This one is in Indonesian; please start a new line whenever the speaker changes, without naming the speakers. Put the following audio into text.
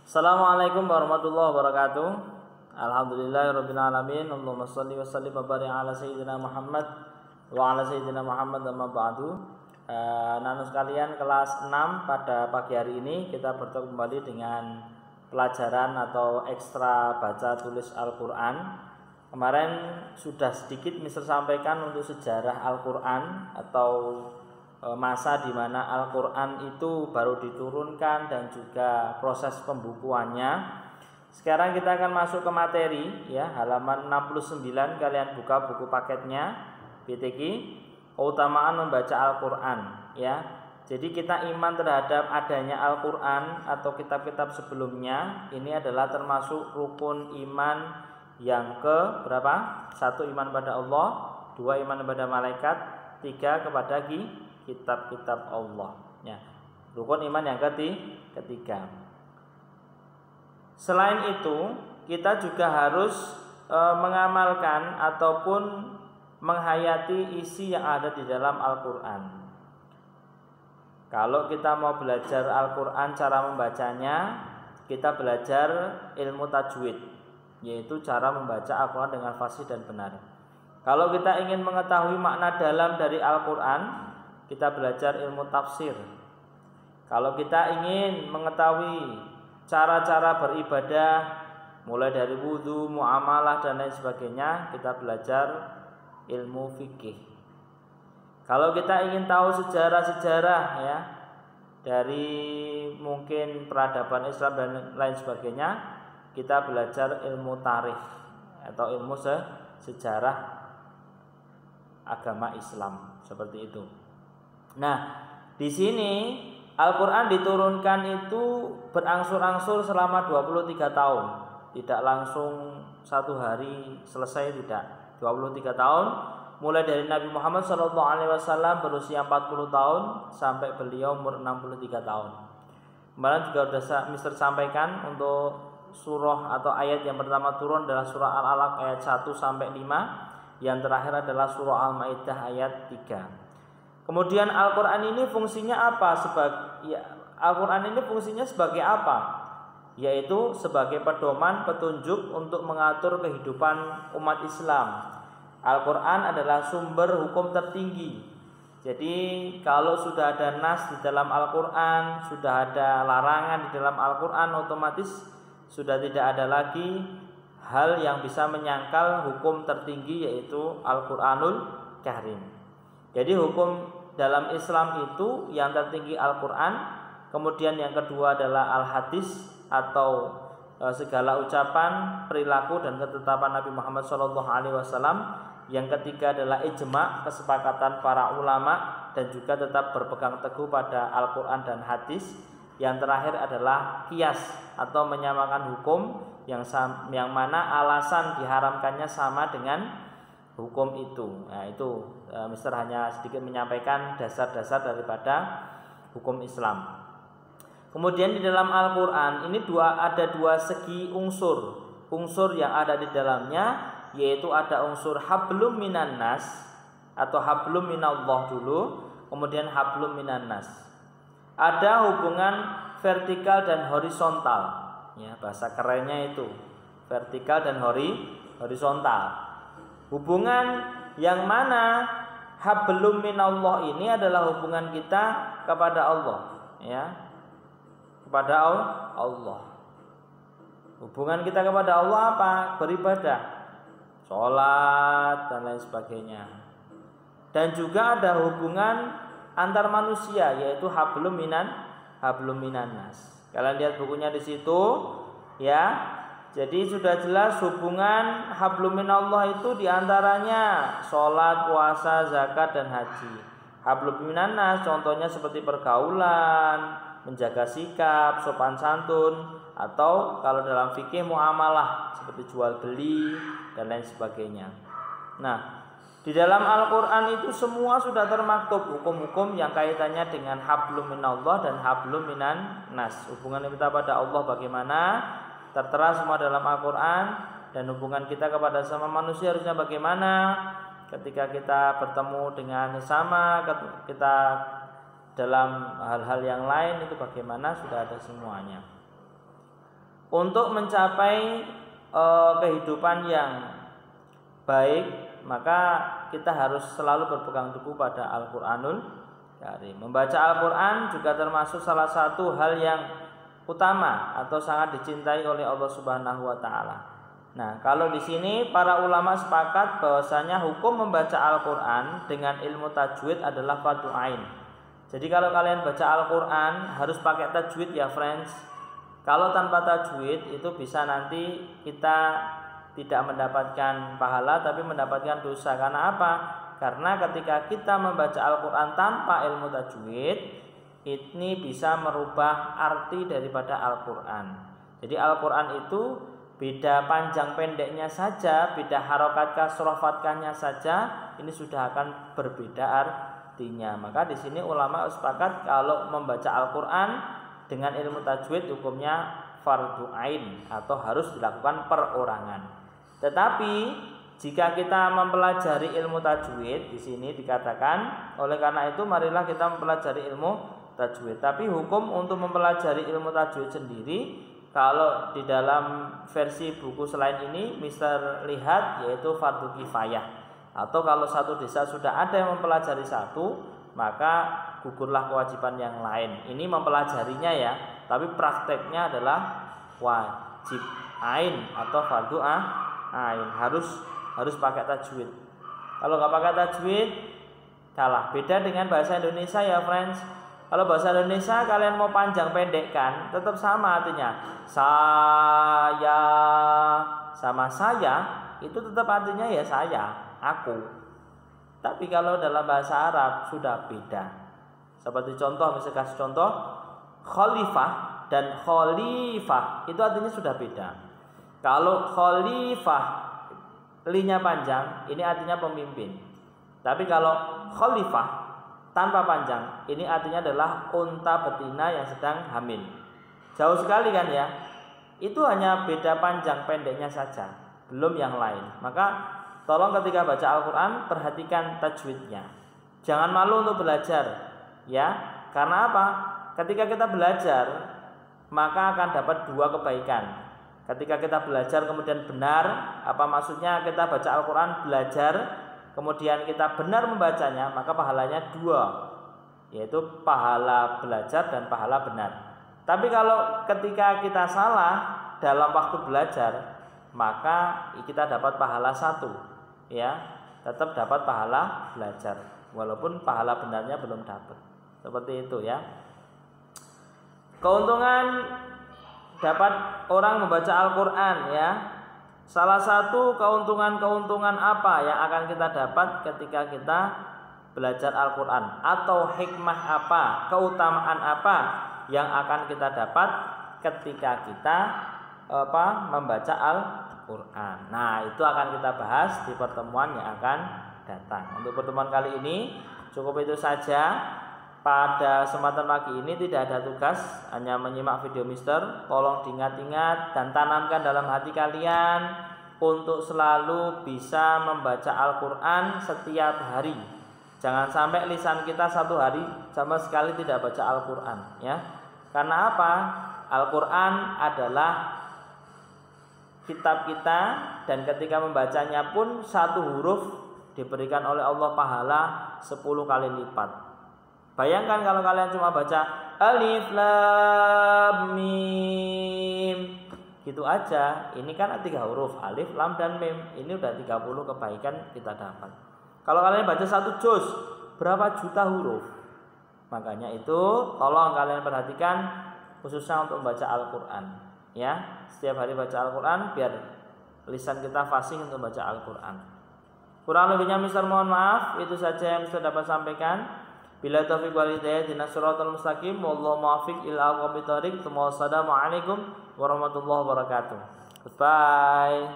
Assalamualaikum warahmatullahi wabarakatuh. Alhamdulillahirabbil alamin. Allahumma shalli wa sallim wa barik ala sayyidina Muhammad wa ala sayyidina Muhammad amma ba'du. Anak sekalian, kelas 6 pada pagi hari ini kita bertemu kembali dengan pelajaran atau ekstra baca tulis Al-Qur'an. Kemarin sudah sedikit Mister sampaikan untuk sejarah Al-Qur'an atau masa di mana Al-Qur'an itu baru diturunkan dan juga proses pembukuannya. Sekarang kita akan masuk ke materi ya, halaman 69 kalian buka buku paketnya BTQ, keutamaan membaca Al-Qur'an ya. Jadi kita iman terhadap adanya Al-Qur'an atau kitab-kitab sebelumnya. Ini adalah termasuk rukun iman yang ke berapa? 1 iman pada Allah, 2 iman kepada malaikat, 3 kepada kitab-kitab Allah ya. Rukun iman yang ketiga. Selain itu, kita juga harus mengamalkan ataupun menghayati isi yang ada di dalam Al-Qur'an. Kalau kita mau belajar Al-Qur'an cara membacanya, kita belajar ilmu tajwid, yaitu cara membaca Al-Qur'an dengan fasih dan benar. Kalau kita ingin mengetahui makna dalam dari Al-Qur'an, kita belajar ilmu tafsir. Kalau kita ingin mengetahui cara-cara beribadah mulai dari wudu, muamalah dan lain sebagainya, kita belajar ilmu fikih. Kalau kita ingin tahu sejarah-sejarah ya dari mungkin peradaban Islam dan lain sebagainya, kita belajar ilmu tarikh atau ilmu sejarah agama Islam, seperti itu. Nah, di sini Al-Qur'an diturunkan itu berangsur-angsur selama 23 tahun. Tidak langsung satu hari selesai, tidak. 23 tahun mulai dari Nabi Muhammad SAW berusia 40 tahun sampai beliau umur 63 tahun. Kemarin juga sudah Mister sampaikan untuk surah atau ayat yang pertama turun adalah surah Al-Alaq ayat 1 sampai 5, yang terakhir adalah surah Al-Maidah ayat 3. Kemudian Al-Qur'an ini fungsinya apa? Al-Qur'an ini fungsinya sebagai apa? Yaitu sebagai pedoman, petunjuk untuk mengatur kehidupan umat Islam. Al-Qur'an adalah sumber hukum tertinggi. Jadi kalau sudah ada nas di dalam Al-Qur'an, sudah ada larangan di dalam Al-Qur'an, otomatis sudah tidak ada lagi hal yang bisa menyangkal hukum tertinggi, yaitu Al-Qur'anul Karim. Jadi hukum dalam Islam itu yang tertinggi Al-Qur'an, kemudian yang kedua adalah Al-Hadis atau segala ucapan, perilaku dan ketetapan Nabi Muhammad SAW. Yang ketiga adalah ijma, kesepakatan para ulama dan juga tetap berpegang teguh pada Al-Qur'an dan hadis. Yang terakhir adalah qiyas atau menyamakan hukum yang mana alasan diharamkannya sama dengan hukum itu. Nah, itu Mister hanya sedikit menyampaikan dasar-dasar daripada hukum Islam. Kemudian di dalam Al-Qur'an ini ada dua segi unsur yang ada di dalamnya, yaitu ada unsur hablum minan nas atau hablum minallah dulu, kemudian hablum minan nas. Ada hubungan vertikal dan horizontal ya, bahasa kerennya itu vertikal dan horizontal. Hubungan yang mana hablum minallah ini adalah hubungan kita kepada Allah ya, kepada Allah. Hubungan kita kepada Allah apa? Beribadah, sholat dan lain sebagainya. Dan juga ada hubungan antar manusia, yaitu hablum minan nas. Kalian lihat bukunya di situ ya. Jadi sudah jelas hubungan hablum minallah itu diantaranya sholat, puasa, zakat dan haji. Hablum minan nas contohnya seperti pergaulan, menjaga sikap, sopan santun, atau kalau dalam fikih muamalah seperti jual beli dan lain sebagainya. Nah, di dalam Al-Qur'an itu semua sudah termaktub hukum-hukum yang kaitannya dengan hablum minallah dan hablum minan nas. Hubungan kita pada Allah bagaimana tertera semua dalam Al-Qur'an, dan hubungan kita kepada sama manusia harusnya bagaimana ketika kita bertemu dengan sesama, kita dalam hal-hal yang lain itu bagaimana, sudah ada semuanya. untuk mencapai kehidupan yang baik, maka kita harus selalu berpegang teguh pada Al-Qur'anul Karim. Membaca Al-Qur'an juga termasuk salah satu hal yang utama atau sangat dicintai oleh Allah Subhanahu wa taala. Nah, kalau di sini para ulama sepakat bahwasanya hukum membaca Al-Qur'an dengan ilmu tajwid adalah fardu ain. Jadi kalau kalian baca Al-Qur'an harus pakai tajwid ya, friends. Kalau tanpa tajwid itu bisa nanti kita tidak mendapatkan pahala tapi mendapatkan dosa. Karena apa? Karena ketika kita membaca Al-Qur'an tanpa ilmu tajwid, ini bisa merubah arti daripada Al-Qur'an. Jadi Al-Qur'an itu beda panjang pendeknya saja, beda harokat kasroh fathahnya saja, ini sudah akan berbeda artinya. Maka di sini ulama sepakat kalau membaca Al-Qur'an dengan ilmu tajwid hukumnya fardu ain atau harus dilakukan perorangan. Tetapi jika kita mempelajari ilmu tajwid, di sini dikatakan oleh karena itu marilah kita mempelajari ilmu tajwid. Tapi hukum untuk mempelajari ilmu tajwid sendiri, kalau di dalam versi buku selain ini Mister lihat yaitu fardu kifayah. Atau kalau satu desa sudah ada yang mempelajari satu, maka gugurlah kewajiban yang lain. Ini mempelajarinya ya, tapi prakteknya adalah wajib ain atau fardu ain, harus pakai tajwid. Kalau nggak pakai tajwid kalah. Beda dengan bahasa Indonesia ya, friends. Kalau bahasa Indonesia kalian mau panjang pendekkan tetap sama artinya. Saya sama saya itu tetap artinya ya saya, aku. Tapi kalau dalam bahasa Arab sudah beda. Seperti contoh, misalnya kasih contoh, khalifah dan khalifah itu artinya sudah beda. Kalau khalifah linya panjang, ini artinya pemimpin. Tapi kalau khalifah tanpa panjang, ini artinya adalah unta betina yang sedang hamil. Jauh sekali kan ya. Itu hanya beda panjang pendeknya saja, belum yang lain. Maka tolong ketika baca Al-Quran perhatikan tajwidnya. Jangan malu untuk belajar ya. Karena apa? Ketika kita belajar maka akan dapat dua kebaikan. Ketika kita belajar kemudian benar, apa maksudnya kita baca Al-Quran belajar, kemudian kita benar membacanya, maka pahalanya dua, yaitu pahala belajar dan pahala benar. Tapi kalau ketika kita salah dalam waktu belajar, maka kita dapat pahala satu, ya, tetap dapat pahala belajar, walaupun pahala benarnya belum dapat. Seperti itu ya. Keuntungan dapat orang membaca Al-Quran ya. Salah satu keuntungan-keuntungan apa yang akan kita dapat ketika kita belajar Al-Quran, atau hikmah apa, keutamaan apa yang akan kita dapat ketika kita membaca Al-Quran. Nah, itu akan kita bahas di pertemuan yang akan datang. Untuk pertemuan kali ini cukup itu saja. Pada kesempatan pagi ini tidak ada tugas, hanya menyimak video Mister. Tolong diingat-ingat dan tanamkan dalam hati kalian untuk selalu bisa membaca Al-Quran setiap hari. Jangan sampai lisan kita satu hari sama sekali tidak baca Al-Quran ya. Karena apa? Al-Quran adalah kitab kita, dan ketika membacanya pun satu huruf diberikan oleh Allah pahala 10 kali lipat. Bayangkan kalau kalian cuma baca alif lam mim gitu aja, ini kan 3 huruf, alif, lam, dan mim. Ini udah 30 kebaikan kita dapat. Kalau kalian baca 1 juz, berapa juta huruf? Makanya itu tolong kalian perhatikan khususnya untuk membaca Al-Quran ya. Setiap hari baca Al-Quran biar lisan kita fasih untuk baca Al-Quran. Kurang lebihnya Mister mohon maaf. Itu saja yang Mister dapat sampaikan. Bila taufiq wal hidayah dinas siratal mustaqim, wallahu muwaffiq ila aqwamit thoriq. Assalamualaikum warahmatullahi wabarakatuh. Goodbye.